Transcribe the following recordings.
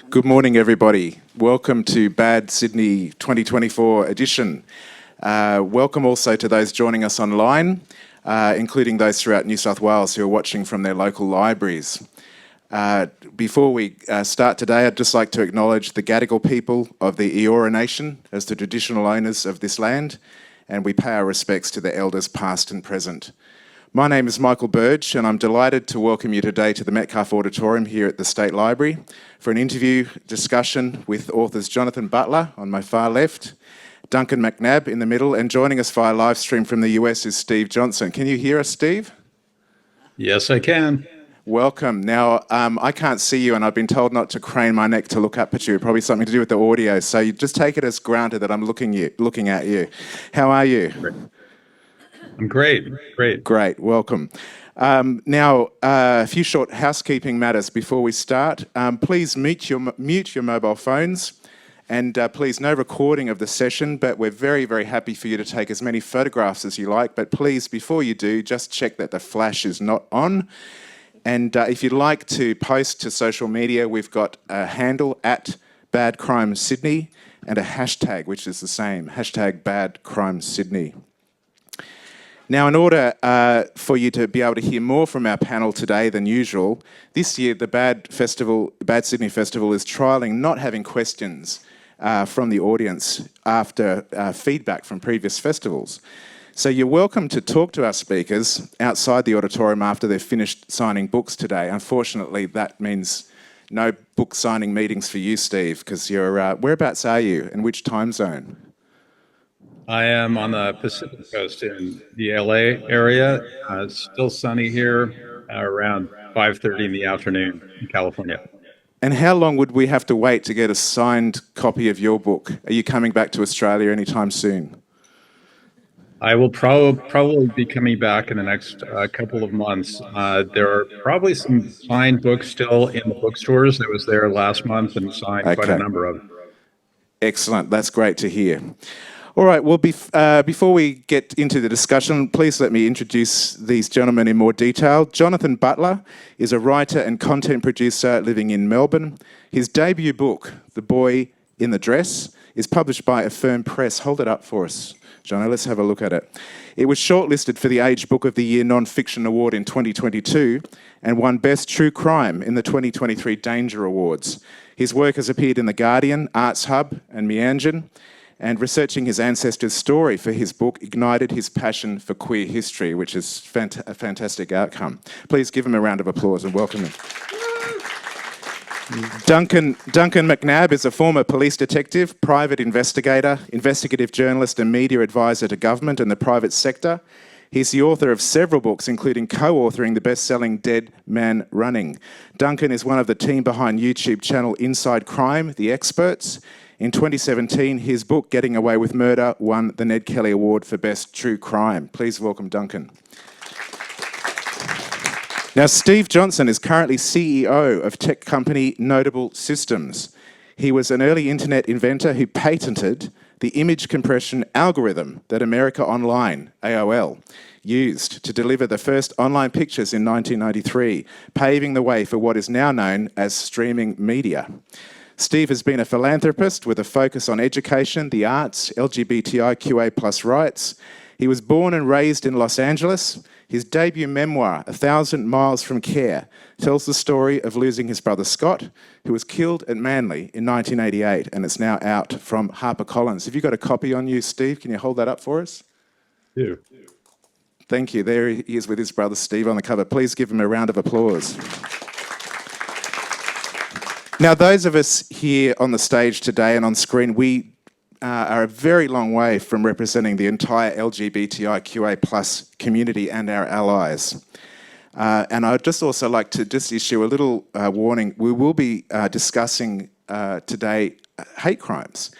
Good morning, everybody. Welcome to Bad Sydney 2024 edition. Welcome also to those joining us online, including those throughout New South Wales who are watching from their local libraries. Before we start today, I'd just like to acknowledge the Gadigal people of the Eora Nation as the traditional owners of this land, and we pay our respects to the elders past and present. My name is Michael Burge, and I'm delighted to welcome you today to the Metcalfe Auditorium here at the State Library for an interview discussion with authors Jonathan Butler on my far left, Duncan McNab in the middle, and joining us via live stream from the US is Steve Johnson. Can you hear us, Steve? Yes, I can. Welcome. Now, I can't see you, and I've been told not to crane my neck to look up at you. Probably something to do with the audio, so you just take it as granted that I'm looking at you. How are you? I'm great. Great, welcome. Now, a few short housekeeping matters before we start. Please mute your mobile phones, and please no recording of the session, but we're very, very happy for you to take as many photographs as you like, but please, before you do, just check that the flash is not on. And if you'd like to post to social media, we've got a handle at Bad Crime Sydney and a hashtag, which is the same, hashtag Bad Crime Sydney. Now, in order for you to be able to hear more from our panel today than usual, this year the Bad Sydney Festival is trialling not having questions from the audience after feedback from previous festivals. So you're welcome to talk to our speakers outside the auditorium after they've finished signing books today. Unfortunately, that means no book signing meetings for you, Steve, because you're whereabouts are you and which time zone? I am on the Pacific Coast in the LA area. It's still sunny here, around 5:30 in the afternoon in California. And how long would we have to wait to get a signed copy of your book? Are you coming back to Australia anytime soon? I will probably be coming back in the next couple of months. There are probably some signed books still in the bookstores. I was there last month and signed quite a number of them. Excellent. That's great to hear. All right, well, before we get into the discussion, please let me introduce these gentlemen in more detail. Jonathan Butler is a writer and content producer living in Melbourne. His debut book, The Boy in the Dress, is published by Affirm Press. Hold it up for us, Jono, let's have a look at it. It was shortlisted for the Age Book of the Year Non-Fiction Award in 2022 and won Best True Crime in the 2023 Danger Awards. His work has appeared in The Guardian, Arts Hub and Meanjin, and researching his ancestors' story for his book ignited his passion for queer history, which is a fantastic outcome. Please give him a round of applause and welcome him. Duncan McNab is a former police detective, private investigator, investigative journalist and media advisor to government and the private sector. He's the author of several books, including co-authoring the best-selling Dead Man Running. Duncan is one of the team behind YouTube channel Inside Crime, The Experts. In 2017, his book, Getting Away with Murder, won the Ned Kelly Award for Best True Crime. Please welcome Duncan. Now, Steve Johnson is currently CEO of tech company Notable Systems. He was an early internet inventor who patented the image compression algorithm that America Online, AOL, used to deliver the first online pictures in 1993, paving the way for what is now known as streaming media. Steve has been a philanthropist with a focus on education, the arts, LGBTIQA+ rights. He was born and raised in Los Angeles. His debut memoir, 1,000 Miles from Care, tells the story of losing his brother Scott, who was killed at Manly in 1988, and it's now out from HarperCollins. Have you got a copy on you, Steve? Can you hold that up for us? Yeah. Thank you. There he is with his brother Steve on the cover. Please give him a round of applause. Now, those of us here on the stage today and on screen, we are a very long way from representing the entire LGBTIQA+ community and our allies. And I'd just also like to just issue a little warning. We will be discussing today hate crimes.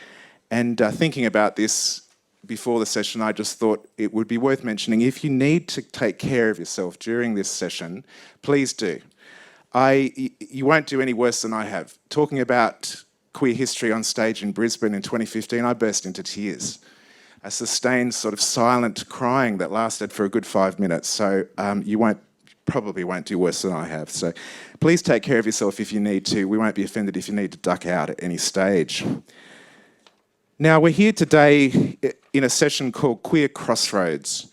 And thinking about this before the session, I just thought it would be worth mentioning, if you need to take care of yourself during this session, please do. You won't do any worse than I have. Talking about queer history on stage in Brisbane in 2015, I burst into tears. A sustained sort of silent crying that lasted for a good 5 minutes. So you won't probably won't do worse than I have. So please take care of yourself if you need to. We won't be offended if you need to duck out at any stage. Now, we're here today in a session called Queer Crossroads,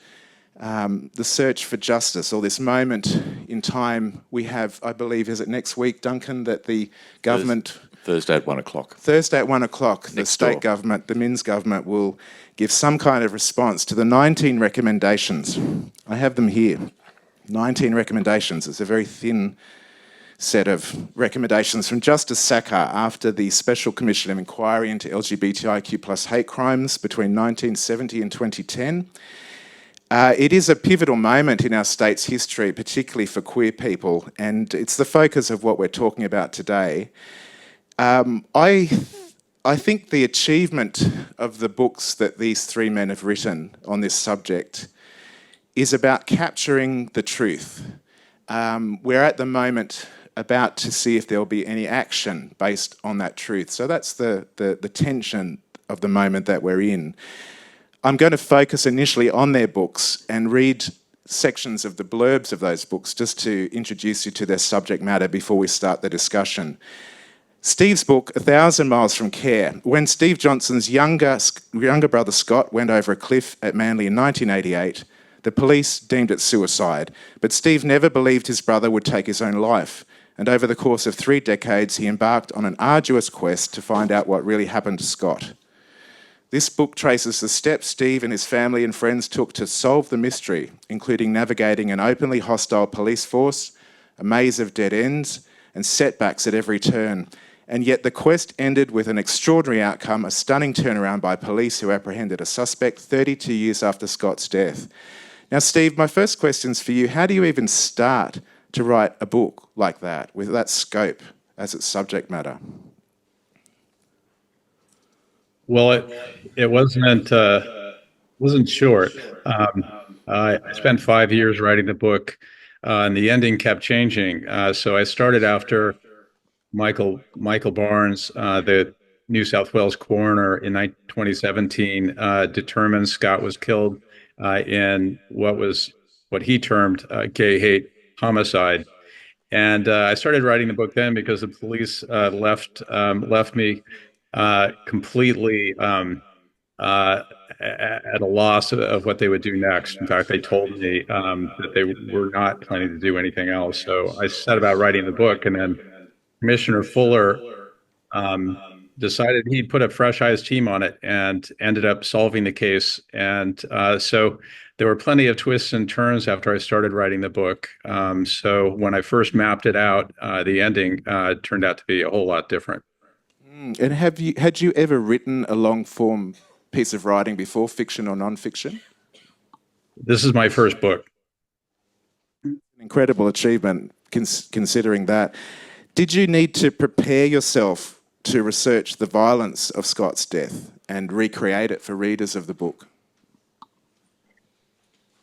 the search for justice, or this moment in time we have, I believe, is it next week, Duncan, that the government... Thursday at 1 o'clock. Thursday at 1 o'clock, the state government, the Minns government, will give some kind of response to the 19 recommendations. I have them here. 19 recommendations. It's a very thin set of recommendations from Justice Sakar after the Special Commission of Inquiry into LGBTIQ plus hate crimes between 1970 and 2010. It is a pivotal moment in our state's history, particularly for queer people, and it's the focus of what we're talking about today. I think the achievement of the books that these three men have written on this subject is about capturing the truth. We're at the moment about to see if there'll be any action based on that truth. So that's the tension of the moment that we're in. I'm going to focus initially on their books and read sections of the blurbs of those books just to introduce you to their subject matter before we start the discussion. Steve's book, 1,000 Miles from Care. When Steve Johnson's younger brother Scott went over a cliff at Manly in 1988, the police deemed it suicide, but Steve never believed his brother would take his own life, and over the course of 3 decades he embarked on an arduous quest to find out what really happened to Scott. This book traces the steps Steve and his family and friends took to solve the mystery, including navigating an openly hostile police force, a maze of dead ends, and setbacks at every turn. And yet the quest ended with an extraordinary outcome, a stunning turnaround by police who apprehended a suspect 32 years after Scott's death. Now, Steve, my first question's for you. How do you even start to write a book like that, with that scope as its subject matter? Well, it wasn't short. I spent 5 years writing the book, and the ending kept changing. So I started after Michael Barnes, the New South Wales coroner in 2017, determined Scott was killed in what he termed gay hate homicide. And I started writing the book then because the police left me completely at a loss of what they would do next. In fact, they told me that they were not planning to do anything else. So I set about writing the book, and then Commissioner Fuller decided he'd put a fresh eyes team on it and ended up solving the case. And so there were plenty of twists and turns after I started writing the book. So when I first mapped it out, the ending turned out to be a whole lot different. And had you ever written a long-form piece of writing before, fiction or non-fiction? This is my first book. Incredible achievement, considering that. Did you need to prepare yourself to research the violence of Scott's death and recreate it for readers of the book?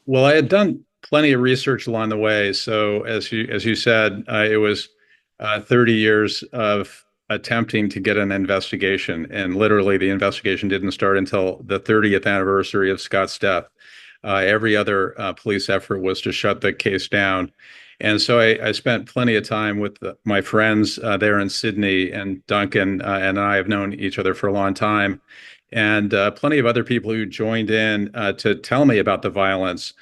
Well, I had done plenty of research along the way. So as you said, it was 30 years of attempting to get an investigation, and literally the investigation didn't start until the 30th anniversary of Scott's death. Every other police effort was to shut the case down. And so I spent plenty of time with my friends there in Sydney, and Duncan and I have known each other for a long time, and plenty of other people who joined in to tell me about the violence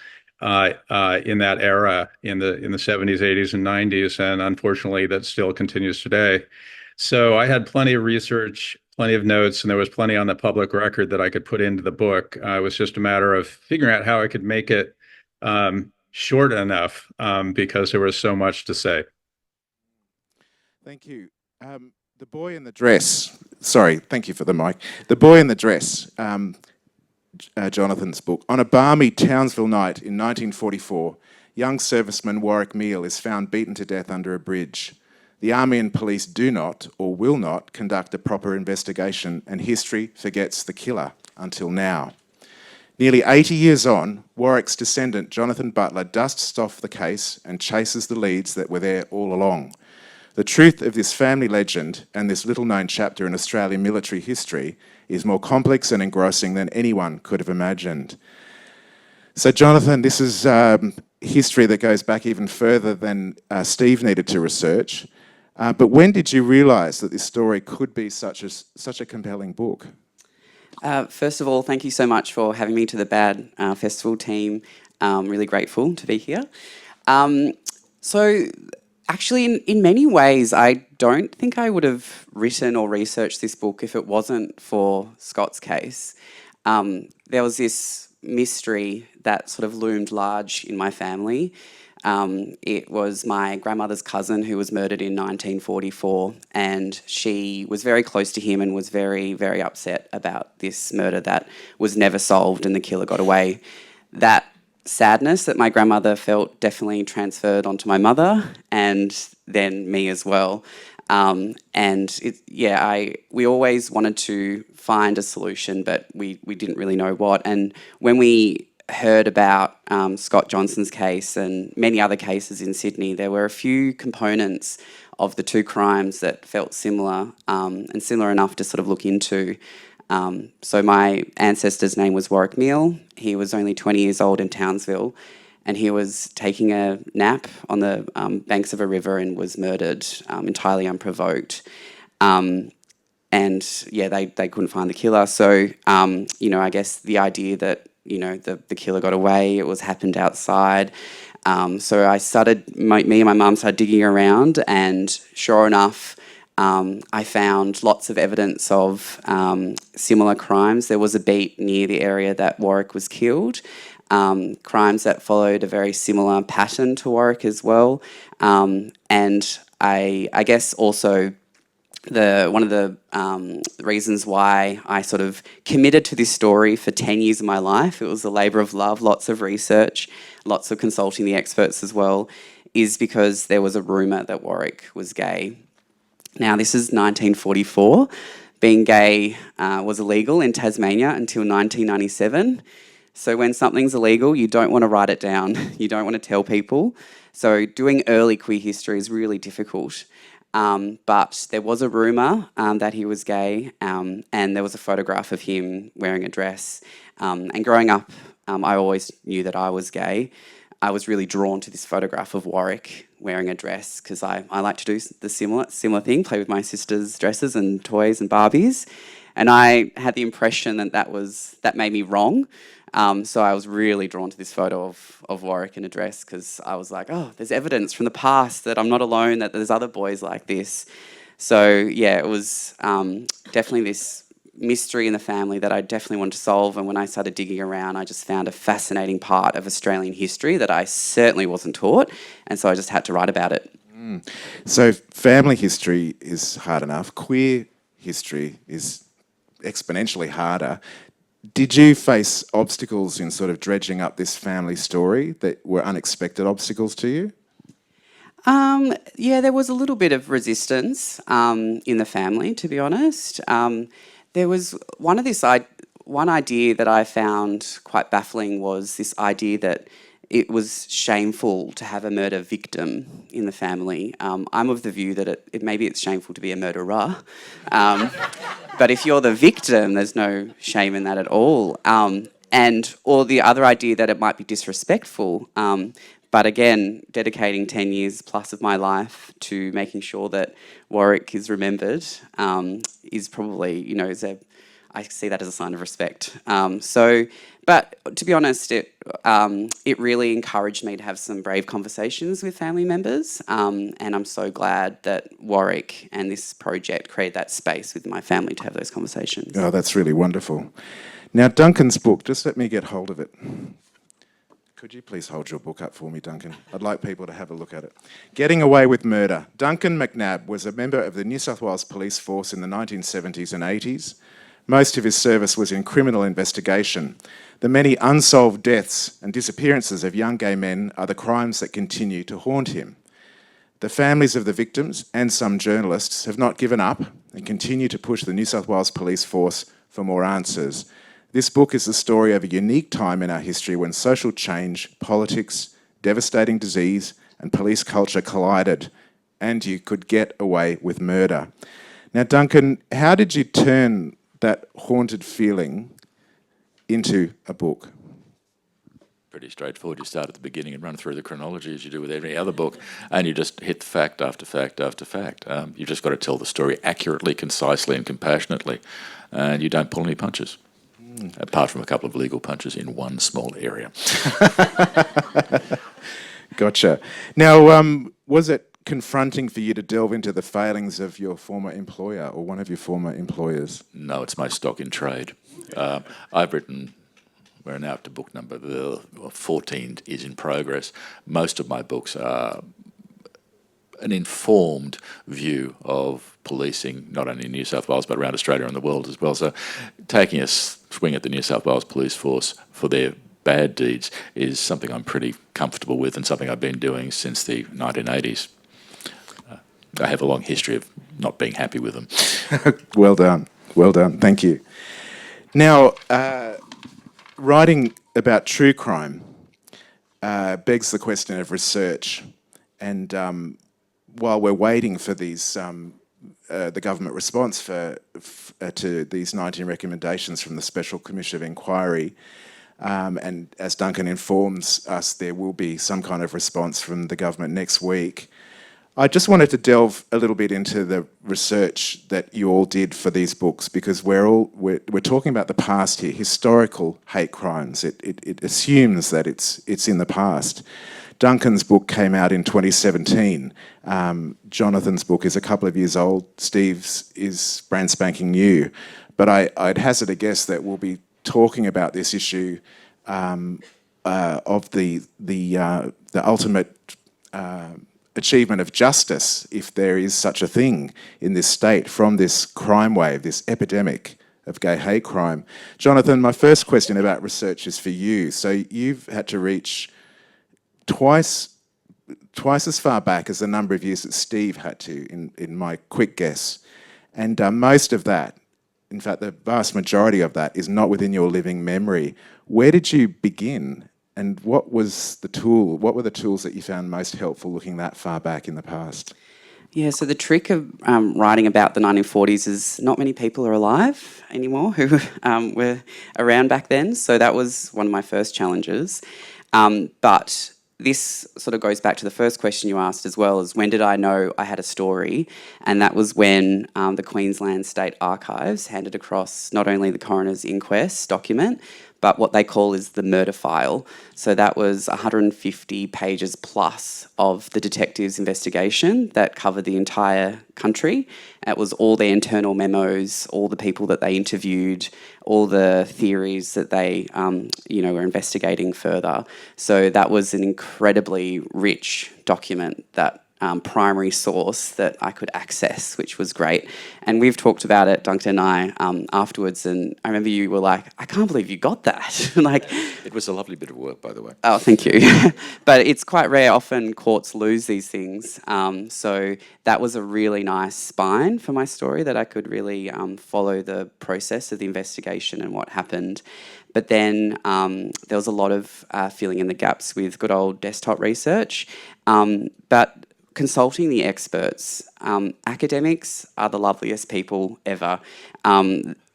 in that era, in the 70s, 80s, and 90s, and unfortunately that still continues today. So I had plenty of research, plenty of notes, and there was plenty on the public record that I could put into the book. It was just a matter of figuring out how I could make it short enough because there was so much to say. Thank you. The Boy in the Dress. Sorry, thank you for the mic. The Boy in the Dress, Jonathan's book. On a balmy Townsville night in 1944, young serviceman Warwick Meal is found beaten to death under a bridge. The Army and police do not, or will not, conduct a proper investigation, and history forgets the killer until now. Nearly 80 years on, Warwick's descendant, Jonathan Butler, dusts off the case and chases the leads that were there all along. The truth of this family legend and this little-known chapter in Australian military history is more complex and engrossing than anyone could have imagined. So, Jonathan, this is history that goes back even further than Steve needed to research. But when did you realise that this story could be such a compelling book? First of all, thank you so much for having me to the BAD Festival team. Really grateful to be here. So actually, in many ways, I don't think I would have written or researched this book if it wasn't for Scott's case. There was this mystery that sort of loomed large in my family. It was my grandmother's cousin who was murdered in 1944, and she was very close to him and was very, very upset about this murder that was never solved and the killer got away. That sadness that my grandmother felt definitely transferred onto my mother and then me as well. We always wanted to find a solution, but we didn't really know what. And when we heard about Scott Johnson's case and many other cases in Sydney, there were a few components of the two crimes that felt similar and similar enough to sort of look into. So my ancestor's name was Warwick Meal. He was only 20 years old in Townsville, and he was taking a nap on the banks of a river and was murdered entirely unprovoked. They couldn't find the killer. So, I guess the idea that, the killer got away, it happened outside. So I started, me and my mum started digging around, and sure enough, I found lots of evidence of similar crimes. There was a beat near the area that Warwick was killed. Crimes that followed a very similar pattern to Warwick as well. And I guess also one of the reasons why I sort of committed to this story for 10 years of my life, it was a labour of love, lots of research, lots of consulting the experts as well, is because there was a rumour that Warwick was gay. Now, this is 1944. Being gay was illegal in Tasmania until 1997. So when something's illegal, you don't want to write it down. You don't want to tell people. So doing early queer history is really difficult. But there was a rumour that he was gay, and there was a photograph of him wearing a dress. And growing up, I always knew that I was gay. I was really drawn to this photograph of Warwick wearing a dress because I like to do the similar thing, play with my sister's dresses and toys and Barbies. And I had the impression that made me wrong. So I was really drawn to this photo of Warwick in a dress because I was like, oh, there's evidence from the past that I'm not alone, that there's other boys like this. So yeah, it was definitely this mystery in the family that I definitely wanted to solve. And when I started digging around, I just found a fascinating part of Australian history that I certainly wasn't taught. And so I just had to write about it. So family history is hard enough. Queer history is exponentially harder. Did you face obstacles in sort of dredging up this family story that were unexpected obstacles to you? There was a little bit of resistance in the family, to be honest. There was one idea that I found quite baffling was this idea that it was shameful to have a murder victim in the family. I'm of the view that maybe it's shameful to be a murderer. But if you're the victim, there's no shame in that at all. Or the other idea that it might be disrespectful. But again, dedicating 10 years plus of my life to making sure that Warwick is remembered is probably, I see that as a sign of respect. But to be honest, it really encouraged me to have some brave conversations with family members. And I'm so glad that Warwick and this project created that space with my family to have those conversations. Oh, that's really wonderful. Now, Duncan's book, just let me get hold of it. Could you please hold your book up for me, Duncan? I'd like people to have a look at it. Getting Away with Murder. Duncan McNab was a member of the New South Wales Police Force in the 1970s and 80s. Most of his service was in criminal investigation. The many unsolved deaths and disappearances of young gay men are the crimes that continue to haunt him. The families of the victims and some journalists have not given up and continue to push the New South Wales Police Force for more answers. This book is the story of a unique time in our history when social change, politics, devastating disease, and police culture collided, and you could get away with murder. Now, Duncan, how did you turn that haunted feeling into a book? pretty straightforward. You start at the beginning and run through the chronology as you do with every other book, and you just hit fact after fact after fact. You've just got to tell the story accurately, concisely, and compassionately, and you don't pull any punches, apart from a couple of legal punches in one small area. Gotcha. Now, was it confronting for you to delve into the failings of your former employer or one of your former employers? No, it's my stock in trade. I've written, we're now up to book number 14 is in progress. Most of my books are an informed view of policing, not only in New South Wales, but around Australia and the world as well. So taking a swing at the New South Wales Police Force for their bad deeds is something I'm pretty comfortable with and something I've been doing since the 1980s. I have a long history of not being happy with them. Well done. Well done. Thank you. Now, writing about true crime begs the question of research. And while we're waiting for these, the government response to these 19 recommendations from the Special Commission of Inquiry, and as Duncan informs us, there will be some kind of response from the government next week. I just wanted to delve a little bit into the research that you all did for these books, because we're talking about the past here, historical hate crimes. It assumes that it's in the past. Duncan's book came out in 2017. Jonathan's book is a couple of years old. Steve's is brand spanking new. But I'd hazard a guess that we'll be talking about this issue of the ultimate achievement of justice, if there is such a thing in this state, from this crime wave, this epidemic of gay hate crime. Jonathan, my first question about research is for you. So you've had to reach twice as far back as the number of years that Steve had to, in my quick guess. And most of that, in fact, the vast majority of that, is not within your living memory. Where did you begin? And what was the tool? What were the tools that you found most helpful looking that far back in the past? Yeah, so the trick of writing about the 1940s is not many people are alive anymore who were around back then. So that was one of my first challenges. But this sort of goes back to the first question you asked as well, is when did I know I had a story? And that was when the Queensland State Archives handed across not only the coroner's inquest document, but what they call is the murder file. So that was 150 pages plus of the detectives' investigation that covered the entire country. It was all their internal memos, all the people that they interviewed, all the theories that they, were investigating further. So that was an incredibly rich document, that primary source that I could access, which was great. And we've talked about it, Duncan and I, afterwards, and I remember you were like, I can't believe you got that. It was a lovely bit of work, by the way. Oh, thank you. But it's quite rare. Often courts lose these things. So that was a really nice spine for my story, that I could really follow the process of the investigation and what happened. But then there was a lot of filling in the gaps with good old desktop research. But consulting the experts, academics are the loveliest people ever.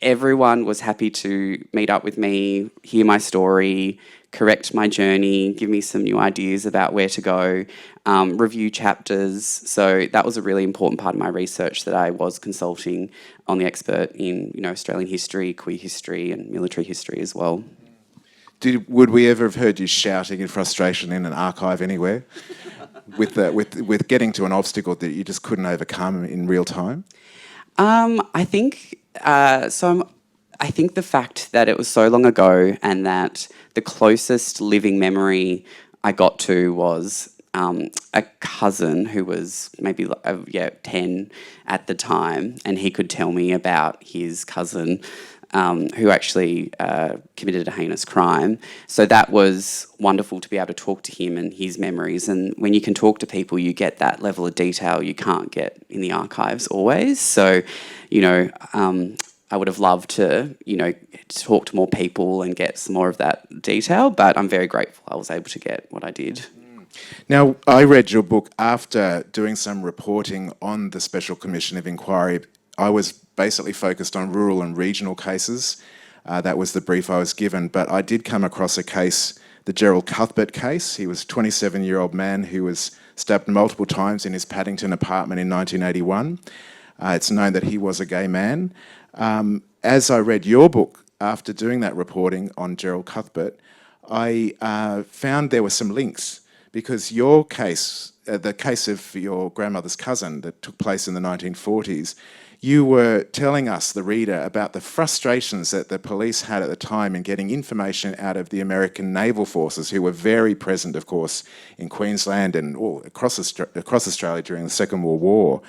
Everyone was happy to meet up with me, hear my story, correct my journey, give me some new ideas about where to go, review chapters. So that was a really important part of my research, that I was consulting on the expert in Australian history, queer history and military history as well. Would we ever have heard you shouting in frustration in an archive anywhere? with getting to an obstacle that you just couldn't overcome in real time? I think I think the fact that it was so long ago, and that the closest living memory I got to was a cousin who was maybe 10 at the time, and he could tell me about his cousin who actually committed a heinous crime. So that was wonderful to be able to talk to him and his memories. And when you can talk to people, you get that level of detail you can't get in the archives always. So, I would have loved to, talk to more people and get some more of that detail, but I'm very grateful I was able to get what I did. Now, I read your book after doing some reporting on the Special Commission of Inquiry. I was basically focused on rural and regional cases. That was the brief I was given, but I did come across a case the Gerald Cuthbert case. He was a 27-year-old man who was stabbed multiple times in his Paddington apartment in 1981. It's known that he was a gay man. As I read your book after doing that reporting on Gerald Cuthbert, I found there were some links, because your case, the case of your grandmother's cousin that took place in the 1940s, you were telling us, the reader, about the frustrations that the police had at the time in getting information out of the American naval forces, who were very present, of course, in Queensland and across Australia during the Second World War.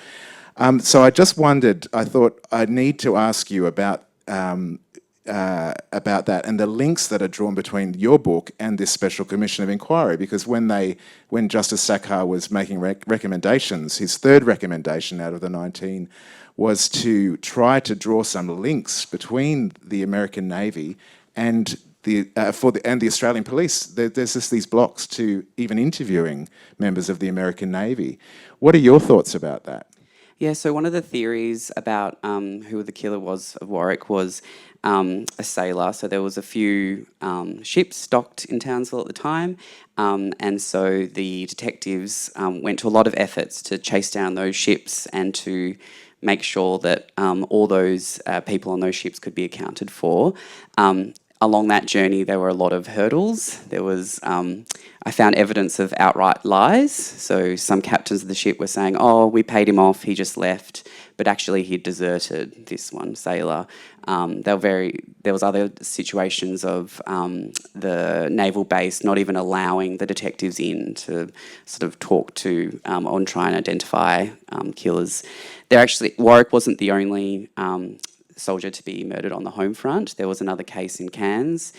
So I just wondered, I thought I'd need to ask you about that and the links that are drawn between your book and this Special Commission of Inquiry, because when Justice Sackar was making recommendations, his third recommendation out of the 19 was to try to draw some links between the American Navy and the Australian police. There's just these blocks to even interviewing members of the American Navy. What are your thoughts about that? Yeah, so one of the theories about who the killer was of Warwick was a sailor. So there was a few ships docked in Townsville at the time, and so the detectives went to a lot of efforts to chase down those ships and to make sure that all those people on those ships could be accounted for. Along that journey, there were a lot of hurdles. There was, I found evidence of outright lies. So some captains of the ship were saying, "Oh, we paid him off, he just left," but actually he deserted, this one sailor. There was other situations of the naval base not even allowing the detectives in to sort of talk to on try and identify killers. Warwick wasn't the only soldier to be murdered on the home front. There was another case in Cairns.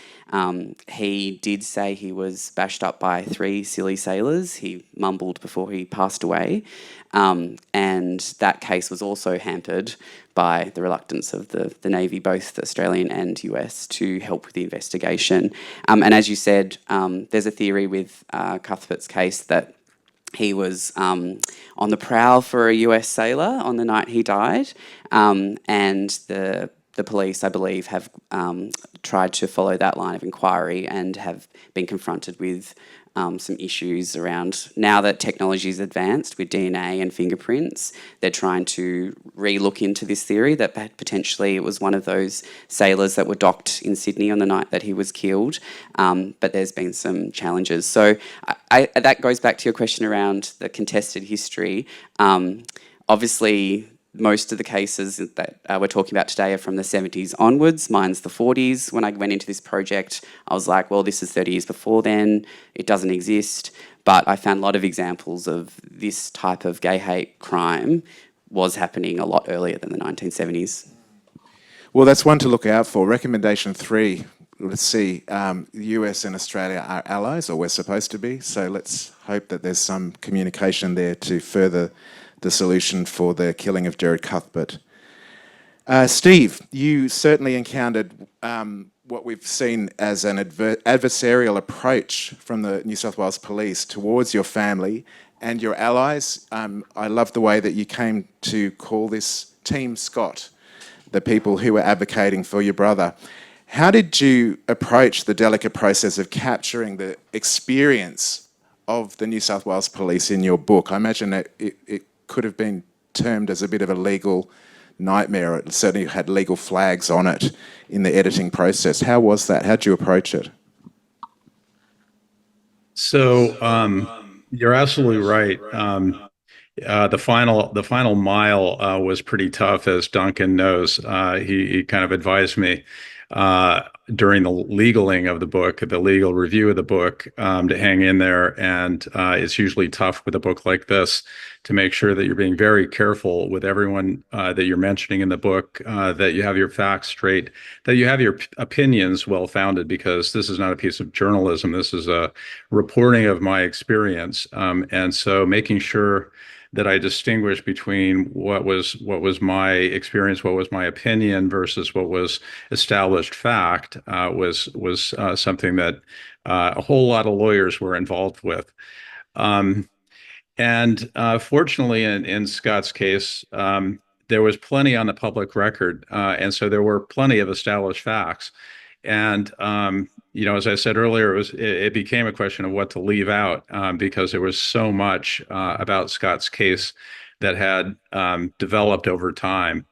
He did say he was bashed up by 3 silly sailors. He mumbled before he passed away. And that case was also hampered by the reluctance of the Navy, both Australian and US, to help with the investigation. And as you said, there's a theory with Cuthbert's case that he was on the prowl for a US sailor on the night he died, and the police, I believe, have tried to follow that line of inquiry and have been confronted with some issues around, now that technology is advanced with DNA and fingerprints, they're trying to re-look into this theory that potentially it was one of those sailors that were docked in Sydney on the night that he was killed, but there's been some challenges. So that goes back to your question around the contested history. Obviously, most of the cases that we're talking about today are from the 70s onwards. Mine's the 40s. When I went into this project, I was like, well, this is 30 years before then. It doesn't exist. But I found a lot of examples of this type of gay hate crime was happening a lot earlier than the 1970s. Well, that's one to look out for. Recommendation 3, let's see, the US and Australia are allies, or we're supposed to be, so let's hope that there's some communication there to further the solution for the killing of Gerald Cuthbert. Steve, you certainly encountered what we've seen as an adversarial approach from the New South Wales Police towards your family and your allies. I love the way that you came to call this Team Scott, the people who were advocating for your brother. How did you approach the delicate process of capturing the experience of the New South Wales Police in your book? I imagine that it could have been termed as a bit of a legal nightmare. It certainly had legal flags on it in the editing process. How was that? How did you approach it? So you're absolutely right. The final mile was pretty tough, as Duncan knows. He kind of advised me during the legaling of the book, the legal review of the book, to hang in there. And it's usually tough with a book like this to make sure that you're being very careful with everyone that you're mentioning in the book, that you have your facts straight, that you have your opinions well-founded, because this is not a piece of journalism. This is a reporting of my experience. And so making sure that I distinguish between what was my experience, what was my opinion versus what was established fact was something that a whole lot of lawyers were involved with. And fortunately, in Scott's case, there was plenty on the public record, and so there were plenty of established facts. And as I said earlier, it became a question of what to leave out, because there was so much about Scott's case that had developed over time.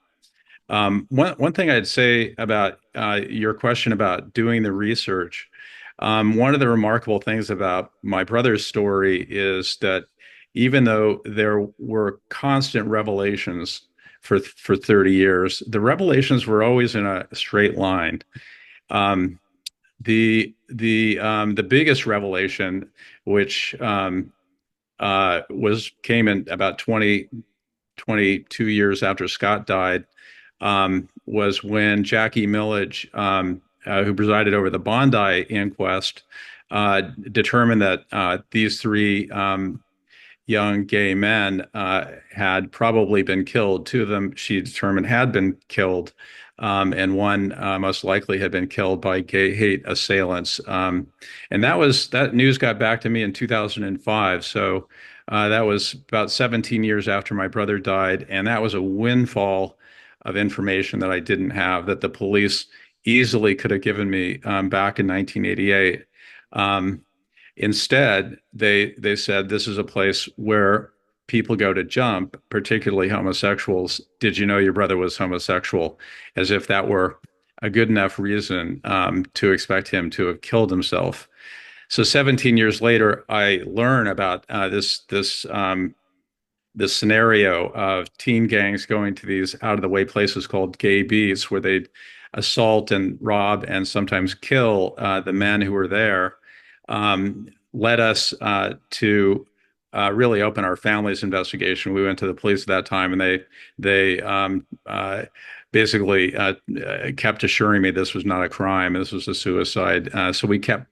One thing I'd say about your question about doing the research, one of the remarkable things about my brother's story is that even though there were constant revelations for 30 years, the revelations were always in a straight line. The biggest revelation, which came in about 22 years after Scott died, was when Jackie Millage, who presided over the Bondi inquest, determined that these three young gay men had probably been killed. Two of them she determined had been killed, and one most likely had been killed by gay hate assailants. And that news got back to me in 2005. So that was about 17 years after my brother died, and that was a windfall of information that I didn't have, that the police easily could have given me back in 1988. Instead, they said this is a place where people go to jump, particularly homosexuals. Did you know your brother was homosexual? As if that were a good enough reason to expect him to have killed himself. So 17 years later, I learn about this scenario of teen gangs going to these out-of-the-way places called gay beats, where they'd assault and rob and sometimes kill the men who were there. Led us to really open our family's investigation. We went to the police at that time, and they basically kept assuring me this was not a crime, this was a suicide. So we kept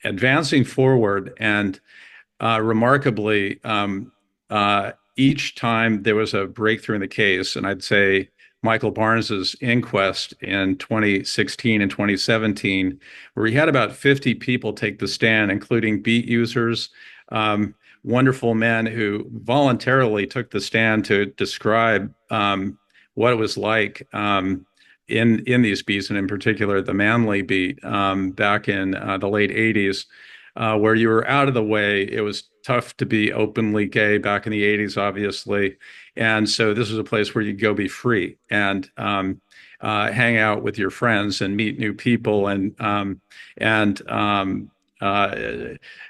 advancing forward, and remarkably, each time there was a breakthrough in the case, and I'd say Michael Barnes's inquest in 2016 and 2017, where he had about 50 people take the stand, including beat users, wonderful men who voluntarily took the stand to describe what it was like in these beats, and in particular the Manly beat back in the late 80s, where you were out of the way. It was tough to be openly gay back in the 80s, obviously. And so this was a place where you go be free and hang out with your friends and meet new people. And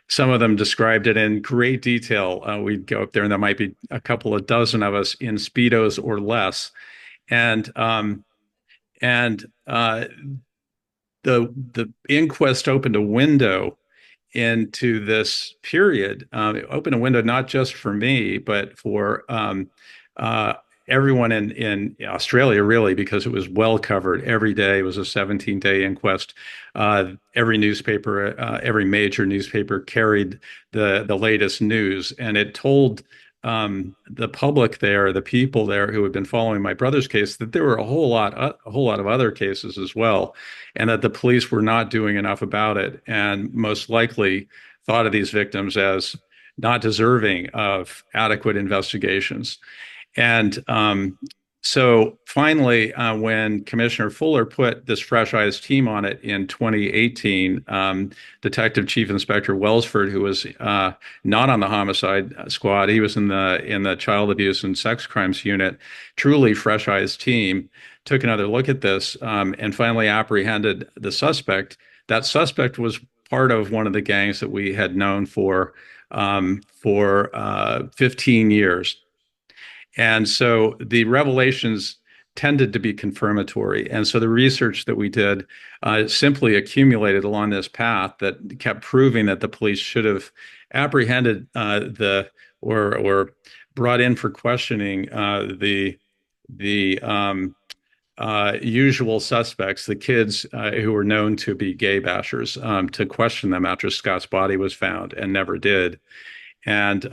some of them described it in great detail. We'd go up there, and there might be a couple of dozen of us in Speedos or less. And the inquest opened a window into this period. It opened a window not just for me, but for everyone in Australia, really, because it was well covered every day. It was a 17-day inquest. Every newspaper, every major newspaper carried the latest news, and it told the public there, the people there who had been following my brother's case, that there were a whole lot of other cases as well, and that the police were not doing enough about it, and most likely thought of these victims as not deserving of adequate investigations. And so finally, when Commissioner Fuller put this Fresh Eyes team on it in 2018, Detective Chief Inspector Welsford, who was not on the homicide squad, he was in the child abuse and sex crimes unit, truly Fresh Eyes team, took another look at this and finally apprehended the suspect. That suspect was part of one of the gangs that we had known for 15 years. And so the revelations tended to be confirmatory. And so the research that we did simply accumulated along this path that kept proving that the police should have apprehended or brought in for questioning the usual suspects, the kids who were known to be gay bashers, to question them after Scott's body was found, and never did. And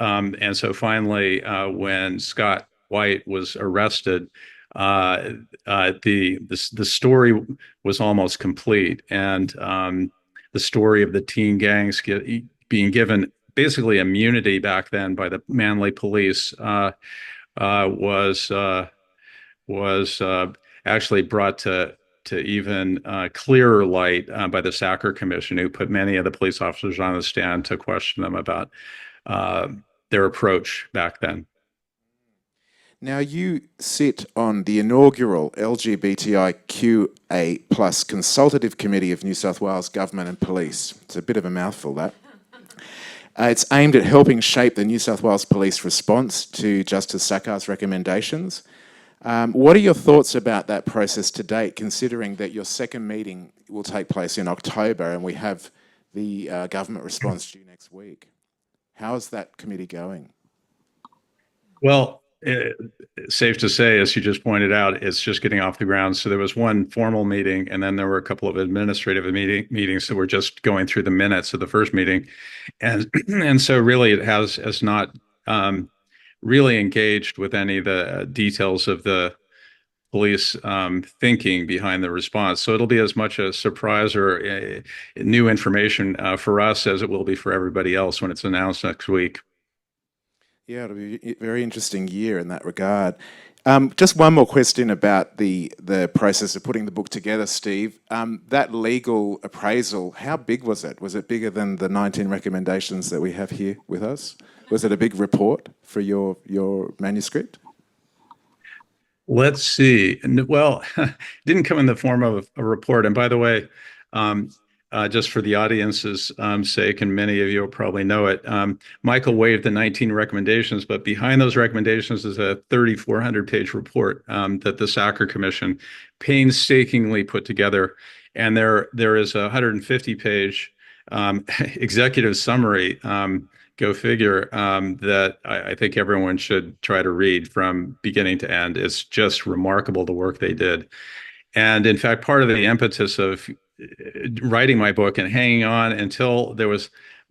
so finally, when Scott White was arrested, the story was almost complete, and the story of the teen gangs being given basically immunity back then by the Manly police was actually brought to to even clearer light by the Sacker Commission, who put many of the police officers on the stand to question them about their approach back then. Now, you sit on the inaugural LGBTIQA plus Consultative Committee of New South Wales Government and Police. It's a bit of a mouthful, that. It's aimed at helping shape the New South Wales Police response to Justice Sackar's recommendations. What are your thoughts about that process to date, considering that your second meeting will take place in October and we have the government response due next week? How is that committee going? Well, safe to say, as you just pointed out, it's just getting off the ground. So there was one formal meeting, and then there were a couple of administrative meetings that were just going through the minutes of the first meeting, and so really it has not really engaged with any of the details of the police thinking behind the response. So it'll be as much a surprise or new information for us as it will be for everybody else when it's announced next week. Yeah, it'll be a very interesting year in that regard. Just one more question about the process of putting the book together, Steve. That legal appraisal, how big was it? Was it bigger than the 19 recommendations that we have here with us? Was it a big report for your manuscript? Let's see. Well, it didn't come in the form of a report. And by the way, just for the audience's sake, and many of you will probably know it, Michael waived the 19 recommendations, but behind those recommendations is a 3,400-page report that the Sacker Commission painstakingly put together. And there is a 150-page executive summary, go figure, that I think everyone should try to read from beginning to end. It's just remarkable, the work they did. And in fact, part of the impetus of writing my book and hanging on until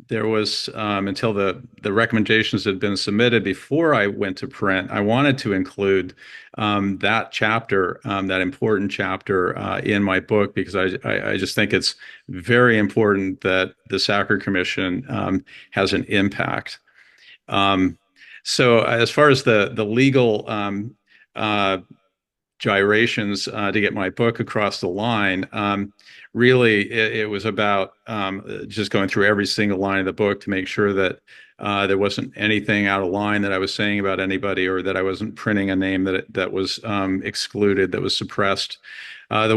until the recommendations had been submitted before I went to print, I wanted to include that chapter, that important chapter in my book, because I just think it's very important that the Sacker Commission has an impact. So as far as the legal gyrations to get my book across the line, really it was about just going through every single line of the book to make sure that there wasn't anything out of line that I was saying about anybody, or that I wasn't printing a name that was excluded, that was suppressed. This is the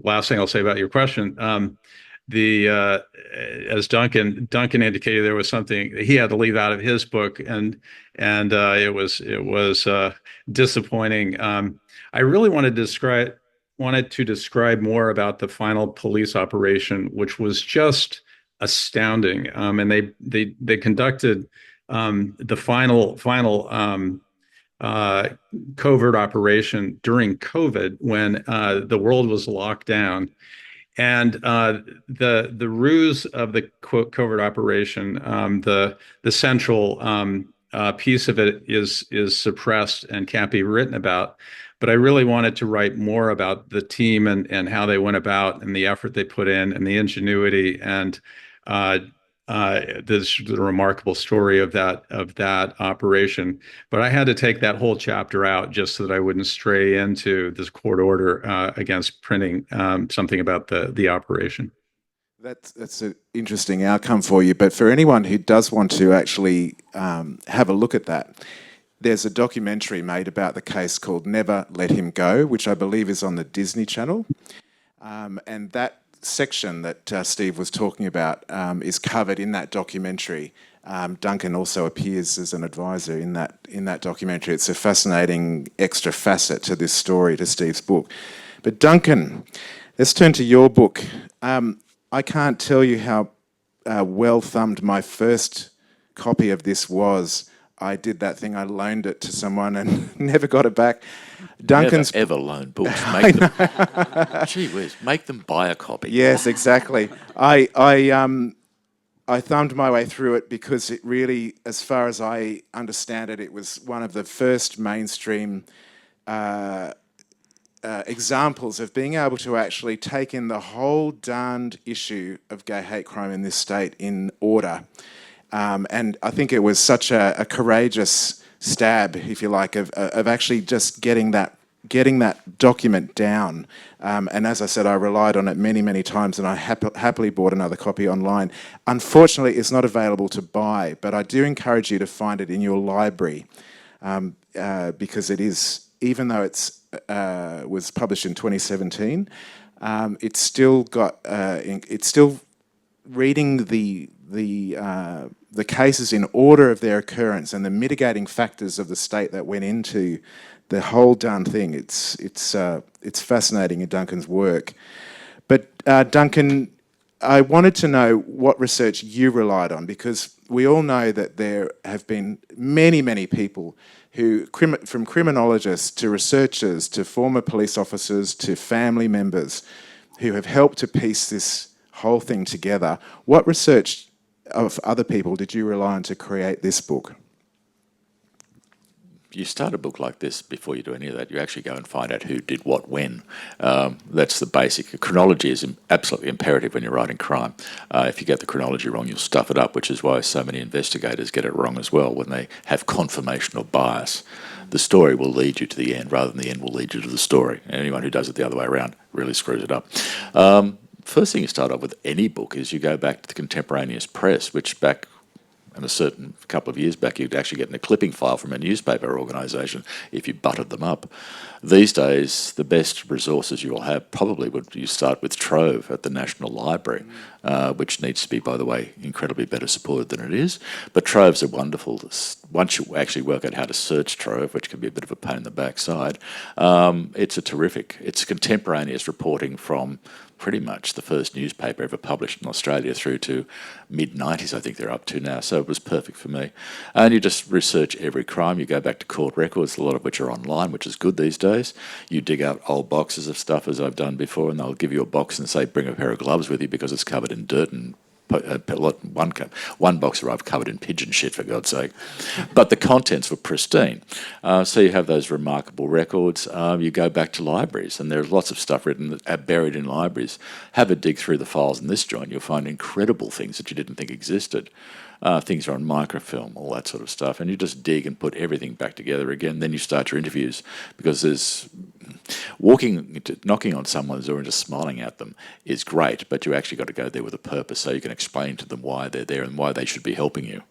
last thing I'll say about your question. As Duncan indicated, there was something he had to leave out of his book, and it was disappointing. I really wanted to describe more about the final police operation, which was just astounding. And they conducted the final covert operation during COVID, when the world was locked down. And the ruse of the covert operation, the central piece of it is suppressed and can't be written about. But I really wanted to write more about the team and how they went about, and the effort they put in, and the ingenuity, and the remarkable story of that operation. But I had to take that whole chapter out just so that I wouldn't stray into this court order against printing something about the operation. That's an interesting outcome for you. But for anyone who does want to actually have a look at that, there's a documentary made about the case called Never Let Him Go, which I believe is on the Disney Channel. And that section that Steve was talking about is covered in that documentary. Duncan also appears as an advisor in that documentary. It's a fascinating extra facet to this story, to Steve's book. But Duncan, let's turn to your book. I can't tell you how well thumbed my first copy of this was. I did that thing, I loaned it to someone and never got it back. Duncan's Never ever loan books. Make them. Gee whiz, make them buy a copy. Yes, exactly. I thumbed my way through it because it really, as far as I understand it, it was one of the first mainstream examples of being able to actually take in the whole darned issue of gay hate crime in this state in order. And I think it was such a courageous stab, if you like, of actually just getting that getting that document down. And as I said, I relied on it many, many times, and I happily bought another copy online. Unfortunately, it's not available to buy, but I do encourage you to find it in your library, because it is, even though it's was published in 2017, it's still got it's still reading the cases in order of their occurrence and the mitigating factors of the state that went into the whole darn thing. It's fascinating in Duncan's work. But Duncan, I wanted to know what research you relied on, because we all know that there have been many, many people who, from criminologists to researchers to former police officers to family members, who have helped to piece this whole thing together. What research of other people did you rely on to create this book? You start a book like this, before you do any of that, you actually go and find out who did what when. That's the basic. Chronology is absolutely imperative when you're writing crime. If you get the chronology wrong, you'll stuff it up, which is why so many investigators get it wrong as well when they have confirmational bias. The story will lead you to the end rather than the end will lead you to the story. And anyone who does it the other way around really screws it up. First thing you start off with any book is you go back to the contemporaneous press, which back in a certain couple of years back, you'd actually get a clipping file from a newspaper organisation if you buttered them up. These days, the best resources you'll have probably would you start with Trove at the National Library, which needs to be, by the way, incredibly better supported than it is. But Troves are wonderful. Once you actually work out how to search Trove, which can be a bit of a pain in the backside, it's a terrific. It's contemporaneous reporting from pretty much the first newspaper ever published in Australia through to mid-90s, I think they're up to now, so it was perfect for me. And you just research every crime. You go back to court records, a lot of which are online, which is good these days. You dig out old boxes of stuff, as I've done before, and they'll give you a box and say, bring a pair of gloves with you because it's covered in dirt and one box arrived covered in pigeon shit, for God's sake. But the contents were pristine. So you have those remarkable records. You go back to libraries, and there's lots of stuff written buried in libraries. Have a dig through the files in this joint. You'll find incredible things that you didn't think existed. Things are on microfilm, all that sort of stuff. And you just dig and put everything back together again. Then you start your interviews, because there's knocking on someone's door and just smiling at them is great, but you actually got to go there with a purpose so you can explain to them why they're there and why they should be helping you.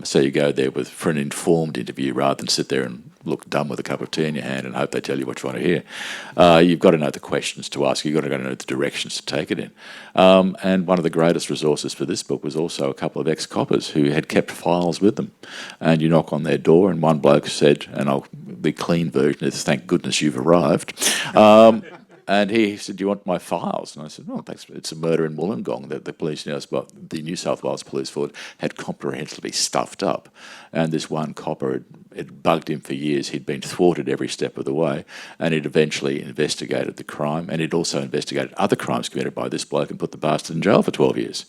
So you go there for an informed interview rather than sit there and look dumb with a cup of tea in your hand and hope they tell you what you want to hear. You've got to know the questions to ask. You've got to know the directions to take it in. And one of the greatest resources for this book was also a couple of ex-coppers who had kept files with them. And you knock on their door, and one bloke said, and the clean version is, "Thank goodness you've arrived." And he said, "Do you want my files?" And I said, "Oh, thanks. It's a murder in Wollongong that the police, the New South Wales Police Force had comprehensively stuffed up." And this one copper, it bugged him for years. He'd been thwarted every step of the way, and he'd eventually investigated the crime, and he'd also investigated other crimes committed by this bloke and put the bastard in jail for 12 years.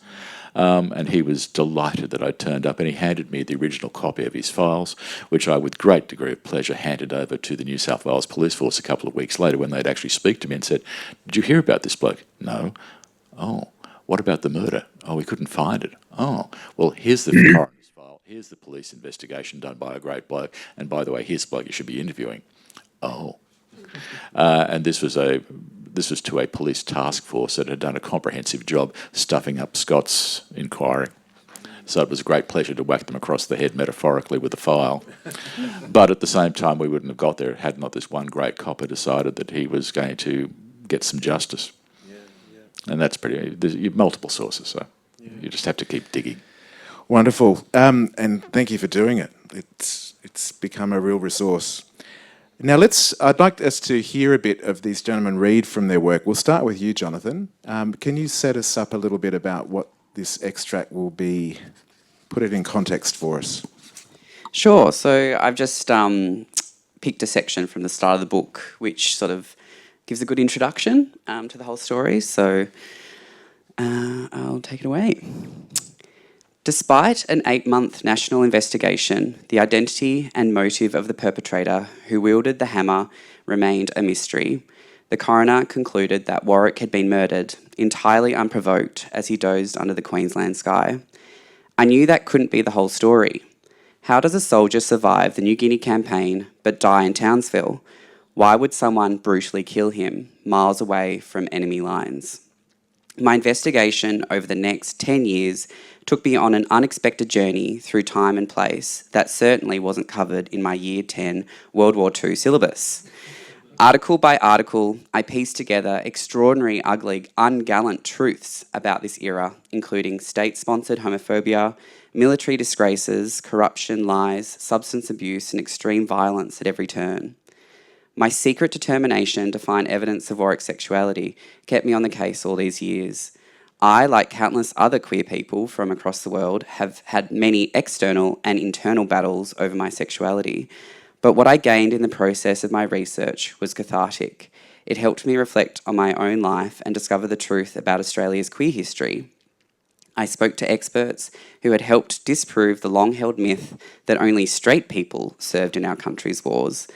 And he was delighted that I turned up, and he handed me the original copy of his files, which I, with great degree of pleasure, handed over to the New South Wales Police Force a couple of weeks later when they'd actually speak to me and said, "Did you hear about this bloke?" "No." "Oh, what about the murder?" "Oh, we couldn't find it." "Oh, well, here's the coroner's file. Here's the police investigation done by a great bloke. And by the way, here's the bloke you should be interviewing." "Oh." And this was to a police task force that had done a comprehensive job stuffing up Scott's inquiry. So it was a great pleasure to whack them across the head metaphorically with a file. But at the same time, we wouldn't have got there had not this one great copper decided that he was going to get some justice. And that's you have multiple sources, so you just have to keep digging. Wonderful. And thank you for doing it. It's become a real resource. Now I'd like us to hear a bit of these gentlemen read from their work. We'll start with you, Jonathan. Can you set us up a little bit about what this extract will be? Put it in context for us. Sure. So I've just picked a section from the start of the book which sort of gives a good introduction to the whole story. So I'll take it away. Despite an 8-month national investigation, the identity and motive of the perpetrator who wielded the hammer remained a mystery. The coroner concluded that Warwick had been murdered, entirely unprovoked, as he dozed under the Queensland sky. I knew that couldn't be the whole story. How does a soldier survive the New Guinea campaign but die in Townsville? Why would someone brutally kill him miles away from enemy lines? My investigation over the next 10 years took me on an unexpected journey through time and place that certainly wasn't covered in my Year 10 World War II syllabus. Article by article, I pieced together extraordinary, ugly, ungallant truths about this era, including state-sponsored homophobia, military disgraces, corruption, lies, substance abuse, and extreme violence at every turn. My secret determination to find evidence of Warwick's sexuality kept me on the case all these years. I, like countless other queer people from across the world, have had many external and internal battles over my sexuality. But what I gained in the process of my research was cathartic. It helped me reflect on my own life and discover the truth about Australia's queer history. I spoke to experts who had helped disprove the long-held myth that only straight people served in our country's wars.